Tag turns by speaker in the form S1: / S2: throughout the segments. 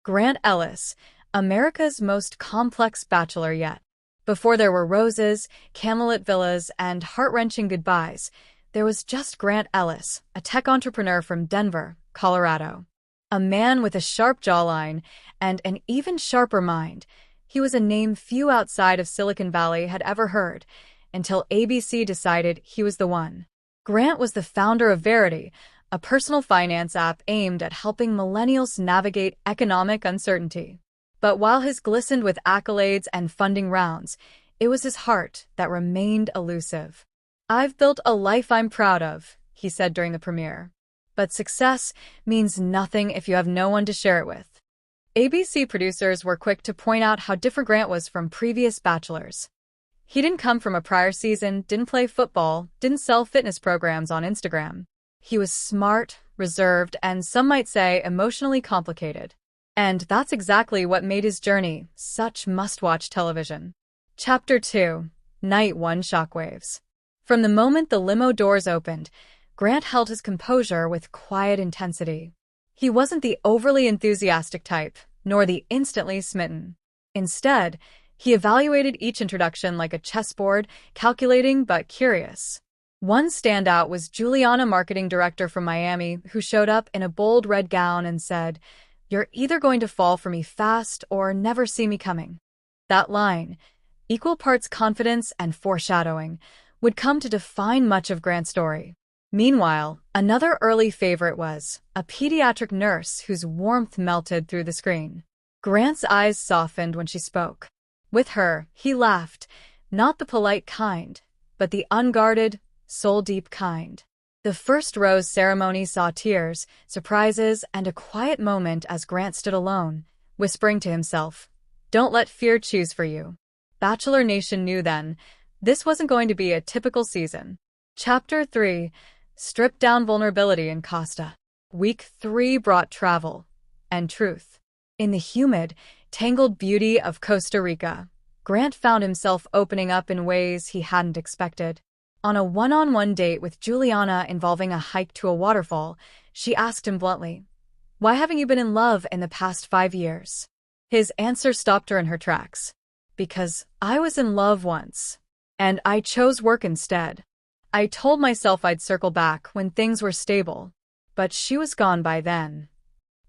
S1: Grant Ellis, America's most complex bachelor yet. Before there were roses, Camelot villas, and heart-wrenching goodbyes, there was just Grant Ellis, a tech entrepreneur from Denver, Colorado. A man with a sharp jawline and an even sharper mind. He was a name few outside of Silicon Valley had ever heard, until ABC decided he was the one. Grant was the founder of Verity, a personal finance app aimed at helping millennials navigate economic uncertainty. But while his glistened with accolades and funding rounds, it was his heart that remained elusive. "I've built a life I'm proud of," he said during the premiere. But success means nothing if you have no one to share it with. ABC producers were quick to point out how different Grant was from previous bachelors. He didn't come from a prior season, didn't play football, didn't sell fitness programs on Instagram. He was smart, reserved, and some might say emotionally complicated. And that's exactly what made his journey such must-watch television. Chapter 2. Night 1 Shockwaves. From the moment the limo doors opened, Grant held his composure with quiet intensity. He wasn't the overly enthusiastic type, nor the instantly smitten. Instead, he evaluated each introduction like a chessboard, calculating but curious. One standout was Juliana, marketing director from Miami, who showed up in a bold red gown and said, "You're either going to fall for me fast or never see me coming." That line, equal parts confidence and foreshadowing, would come to define much of Grant's story. Meanwhile, another early favorite was a pediatric nurse whose warmth melted through the screen. Grant's eyes softened when she spoke. With her, he laughed, not the polite kind, but the unguarded, soul-deep kind. The first rose ceremony saw tears, surprises, and a quiet moment as Grant stood alone, whispering to himself, "Don't let fear choose for you." Bachelor Nation knew then, this wasn't going to be a typical season. Chapter 3. Stripped-down vulnerability in Costa. Week 3 brought travel and truth. In the humid, tangled beauty of Costa Rica, Grant found himself opening up in ways he hadn't expected. On a one-on-one date with Juliana involving a hike to a waterfall, she asked him bluntly, "Why haven't you been in love in the past 5 years?" His answer stopped her in her tracks. "Because I was in love once, and I chose work instead. I told myself I'd circle back when things were stable, but she was gone by then."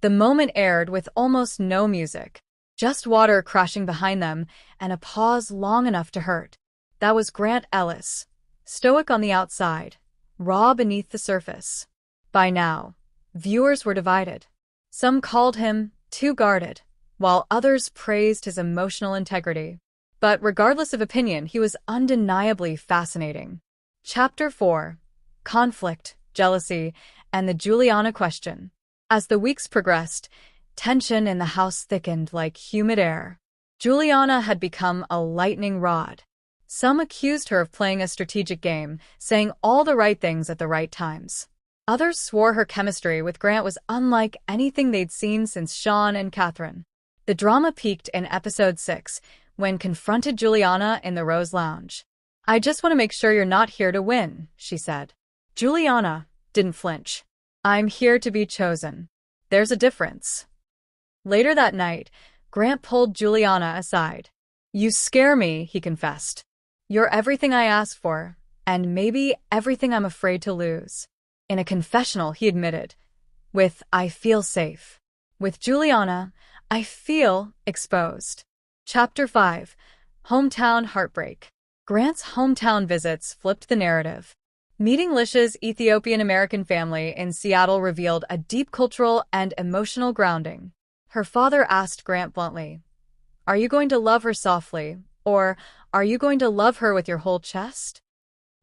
S1: The moment aired with almost no music, just water crashing behind them and a pause long enough to hurt. That was Grant Ellis. Stoic on the outside, raw beneath the surface. By now, viewers were divided. Some called him too guarded, while others praised his emotional integrity. But regardless of opinion, he was undeniably fascinating. Chapter 4. Conflict, Jealousy, and the Juliana Question. As the weeks progressed, tension in the house thickened like humid air. Juliana had become a lightning rod. Some accused her of playing a strategic game, saying all the right things at the right times. Others swore her chemistry with Grant was unlike anything they'd seen since Sean and Catherine. The drama peaked in episode 6, when confronted Juliana in the Rose Lounge. "I just want to make sure you're not here to win," she said. Juliana didn't flinch. "I'm here to be chosen. There's a difference." Later that night, Grant pulled Juliana aside. "You scare me," he confessed. "You're everything I asked for, and maybe everything I'm afraid to lose." In a confessional, he admitted, "With I feel safe. With Juliana, I feel exposed." Chapter 5. Hometown Heartbreak. Grant's hometown visits flipped the narrative. Meeting Lish's Ethiopian-American family in Seattle revealed a deep cultural and emotional grounding. Her father asked Grant bluntly, "Are you going to love her softly, or are you going to love her with your whole chest?"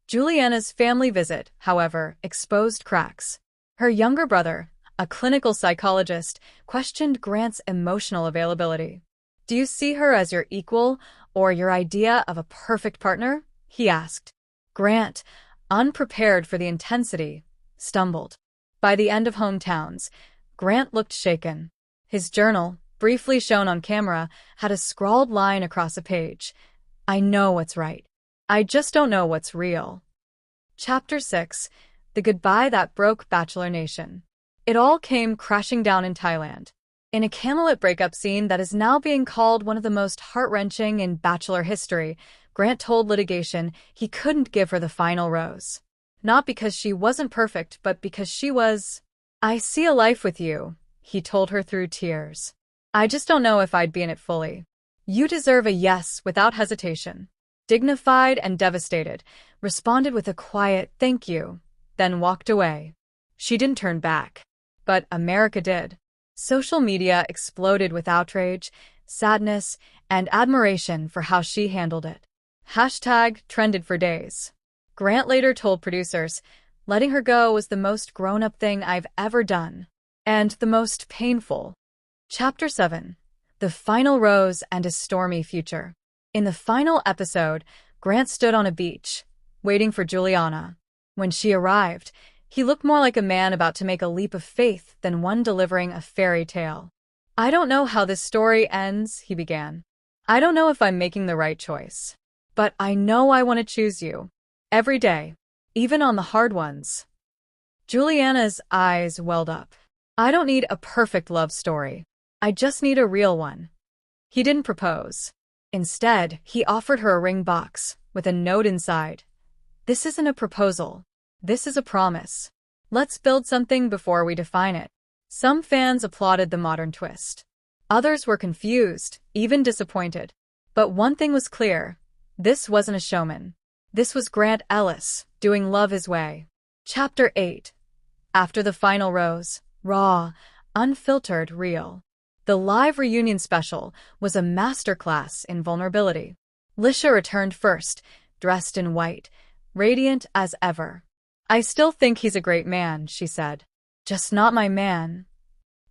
S1: Juliana's family visit, however, exposed cracks. Her younger brother, a clinical psychologist, questioned Grant's emotional availability. "Do you see her as your equal or your idea of a perfect partner?" he asked. Grant, unprepared for the intensity, stumbled. By the end of Hometowns, Grant looked shaken. His journal, briefly shown on camera, had a scrawled line across a page. "I know what's right. I just don't know what's real." Chapter 6. The Goodbye That Broke Bachelor Nation. It all came crashing down in Thailand. In a Camelot breakup scene that is now being called one of the most heart-wrenching in Bachelor history, Grant told litigation he couldn't give her the final rose. Not because she wasn't perfect, but because she was. "I see a life with you," he told her through tears. "I just don't know if I'd be in it fully." "You deserve a yes without hesitation." Dignified and devastated, responded with a quiet "thank you," then walked away. She didn't turn back. But America did. Social media exploded with outrage, sadness, and admiration for how she handled it. Hashtag trended for days. Grant later told producers, "Letting her go was the most grown-up thing I've ever done. And the most painful." Chapter 7. The Final Rose and a Stormy Future. In the final episode, Grant stood on a beach, waiting for Juliana. When she arrived, he looked more like a man about to make a leap of faith than one delivering a fairy tale. "I don't know how this story ends," he began. "I don't know if I'm making the right choice. But I know I want to choose you. Every day. Even on the hard ones." Juliana's eyes welled up. "I don't need a perfect love story. I just need a real one." He didn't propose. Instead, he offered her a ring box with a note inside. "This isn't a proposal. This is a promise. Let's build something before we define it." Some fans applauded the modern twist. Others were confused, even disappointed. But one thing was clear. This wasn't a showman. This was Grant Ellis, doing love his way. Chapter 8. After the final rose. Raw, unfiltered, real. The live reunion special was a masterclass in vulnerability. Lisha returned first, dressed in white, radiant as ever. "I still think he's a great man," she said. "Just not my man."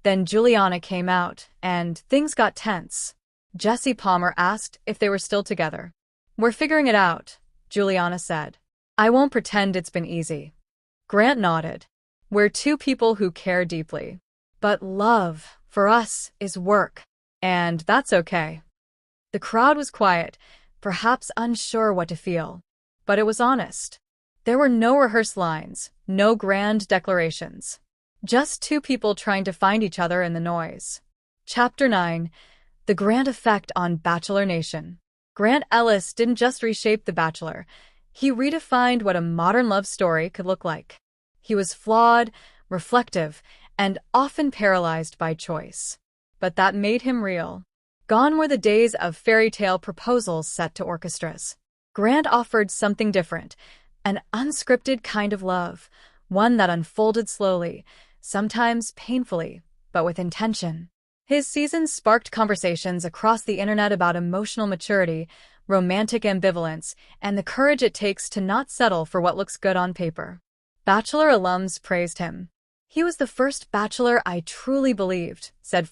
S1: Then Juliana came out, and things got tense. Jesse Palmer asked if they were still together. "We're figuring it out," Juliana said. "I won't pretend it's been easy." Grant nodded. "We're two people who care deeply. But love, for us, is work. And that's okay." The crowd was quiet, perhaps unsure what to feel. But it was honest. There were no rehearsed lines, no grand declarations. Just two people trying to find each other in the noise. Chapter 9. The Grant Effect on Bachelor Nation. Grant Ellis didn't just reshape The Bachelor. He redefined what a modern love story could look like. He was flawed, reflective, and often paralyzed by choice. But that made him real. Gone were the days of fairy tale proposals set to orchestras. Grant offered something different, an unscripted kind of love, one that unfolded slowly, sometimes painfully, but with intention. His seasons sparked conversations across the internet about emotional maturity, romantic ambivalence, and the courage it takes to not settle for what looks good on paper. Bachelor alums praised him. "He was the first Bachelor I truly believed," said